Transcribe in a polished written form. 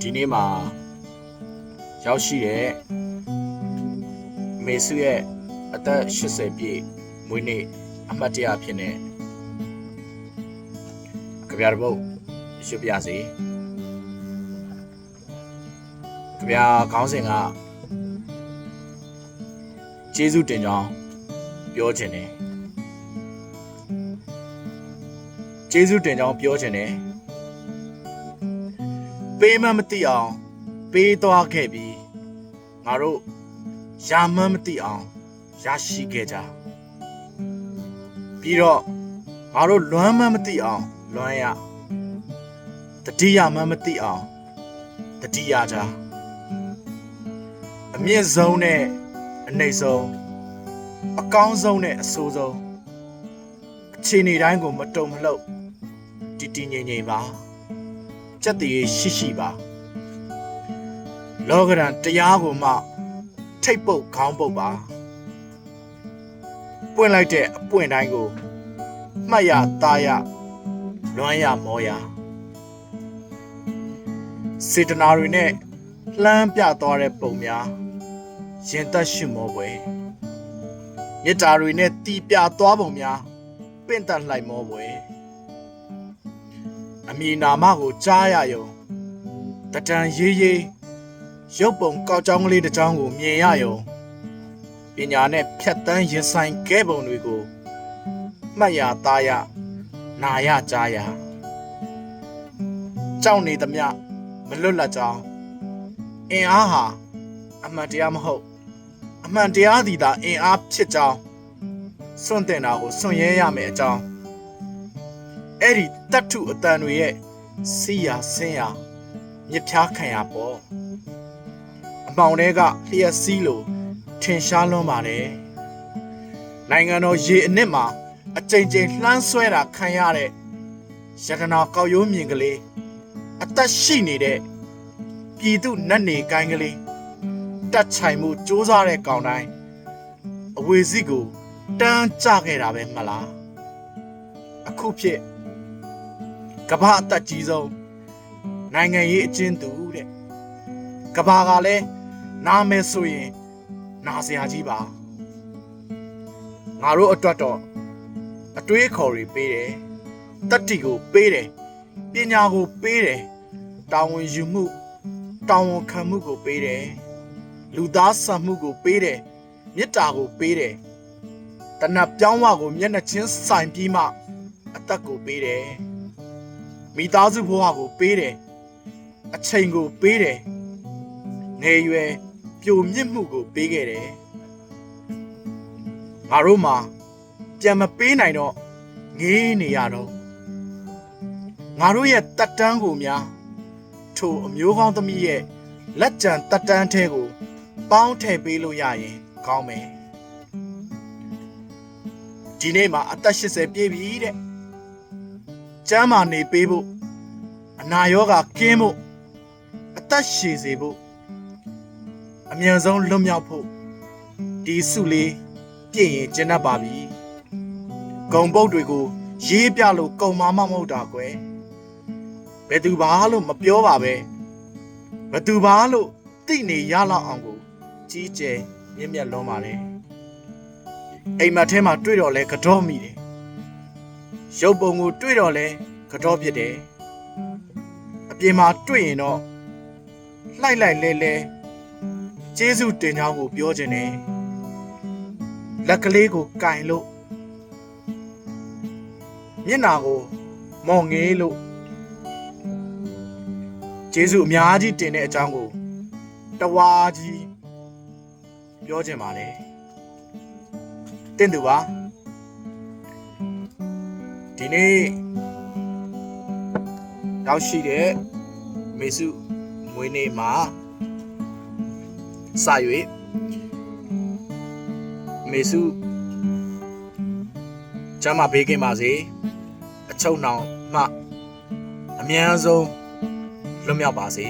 ဒီနေ့မှာရောက်ရှိတဲ့မေစုရဲ့အသက်80ပြည့်မွေးနေ့အမှတ်တရဖြစ်နေကြပြတဲ့ဘုတ်ရွှေပြစီကြပြခေါင်းစဉ်ကကျေးဇူးတင်ကြောင်းပြောခြင်းတယ်ကျေးဇူးတင်ကြောင်းပြောခြင်းတယ်ပေးမှမသိအောင်ပေးသွားခဲ့ပြီးငါတို့ရာမှမသိအောင်ရရှိခဲ့ကြပြီးတော့ငါတို့လွမ်းမှမသိအောင်လွမ်းရတတိယမှမသိအောင်တတိယကြအမြင့်ဆုံးနဲ့အနှိမ့်ဆုံးအကောင်းဆုံးနဲ့အဆိုးဆုံးအခြေအနေတိုင်းကိုမတုံမလှုပ်တည်တည်ငြိမ်ငြိမ်ပါစက်တည်ရှိပါလောကရန်တရားကိုမှထိတ်ပုတ်ခေါင်းပုတ်ပါပွင့်လိုက်တဲ့အပွင့်တိုင်းကိုမှတ်ရသားရလွမ်းရမောရစေတနာတွေနဲ့လှမ်းပြသွားတဲ့ပုံများရင်သက်ရှိမောပွဲမေတ္တာတွေနဲ့တီးပြသွားပုံများပင့်သက်လိုက်မောပွဲအမည်နာမကိုကြားရယုံတတန်ရေးရေးရုပ်ပုံကောက်ကြောင်းကလေးတစ်ကြောင်းကိုမြင်ရယုံပညာနဲ့ဖြတ်တန်းရင်ဆိုင်ခဲ့ပုံတွေကိုမှတ်ရသားရနာရကြားရကြောက်နေသမျှမလွတ်လပ်ကြောင်းအင်အားဟာအမှန်တရားမဟုတ်အမှန်တရားသည်သာအင်အားဖြစ်ကြောင်းစွန့်တင်တာကိုစွန့်ရဲရမယ်အကြောင်းအဲ့ဒီတတ္ထုအတန်တွေရဲ့စီးရဆင်းရမြစ်ဖြားခံရပေါ်အပေါင်တွေကလျှက်စီးလို့ထင်ရှားလွန်းပါတယ်နိုင်ငံတော်ရေအနစ်မှာအကြိမ်ကြိမ်လှမ်းဆွဲတာခံရတဲ့ရတနာကောက်ရိုးမြင်ကလေးအသက်ရှိနေတဲ့ပြည်သူနတ်နေကိုင်းကလေးတက်ချိုင်မှုစ조사တဲ့ကောင်တိုင်းအဝေစီကိုတန်းကြခဲ့တာပဲမလားအခုဖြစ်ကမ္ဘာအသက်ကြီးဆုံးနိုင်ငံရေးအကျဉ်းသူတဲ့ကမ္ဘာကလည်းနားမယ်ဆိုရင်နာစရာကြီးပါငါတို့အတွက်တော့အတွေးခေါ်တွေပေးတယ်တတ္တိကိုပေးတယ်ပညာကိုပေးတယ်တာဝန်ယူမှုတာဝန်ခံမှုကိုပေးတယ်လူသားဆန်မှုကိုပေးတယ်မေတ္တာကိုပေးတယ်တဏှတ်ပြောင်းဝကိုမျက်နှာချင်းဆိုင်ပြီးမှအသက်ကိုပေးတယ်မိသားစုဘဝကိုပေးတယ်အချိန်ကိုပေးတယ်ငယ်ရွယ်ပြိုမြင့်မှုကိုပေးခဲ့တယ်ငါတို့မှာပြန်မပေးနိုင်တော့ငေးနေရတော့ငါတို့ရဲ့တက်တန်းကိုများထိုအမျိုးကောင်းသမီးရဲ့လက်ကြံတက်တန်းထဲကိုပေါင်းထည့်ပေးလို့ရရင်ကောင်းမယ်ဒီနေ့မှာအသက်80ပြည့်ပြီတဲ့ကျမ်းမာနေပေးဖို့အနာရောဂါကင်းဖို့အသက်ရှည်စေဖို့အမြန်ဆုံးလွတ်မြောက်ဖို့ဒီစုလေးပြည့်ရင်ကျဉ်တ်ပါပြီဂုံပုတ်တွေကိုရေးပြလို့ကုံမမဟုတ်တာကွယ်ဘယ်သူပါလို့မပြောပါပဲဘယ်သူပါလို့သိနေရလောက်အောင်ကိုကြီးကျယ်မြင့်မြတ်လွန်ပါလေအိမ်မက်ထဲမှာတွေ့တော့လဲကတော့မိတယ်ရုပ်ပုံကိုတွေ့တော့လဲကတော့ဖြစ်တယ်အပြင်မှာတွေ့ရင်တော့လှိုက်လိုက်လဲလဲကျေးဇူးတင်ကြောင်းကိုပြောခြင်းနဲ့လက်ကလေးကိုကင်လို့မျက်နာကိုမော်ငေးလို့ကျေးဇူးအများကြီးတင်တဲ့အကြောင်းကိုတဝါကြီးပြောခြင်းပါလေတင့်သူပါဒီနေ့ရောက်ရှိတဲ့မေစုမွေးနေ့မှာစ၍မေစုကျမ်းမာပေးခင်ပါစေအချုပ်နှောင်မှအမြန်ဆုံးလွတ်မြောက်ပါစေ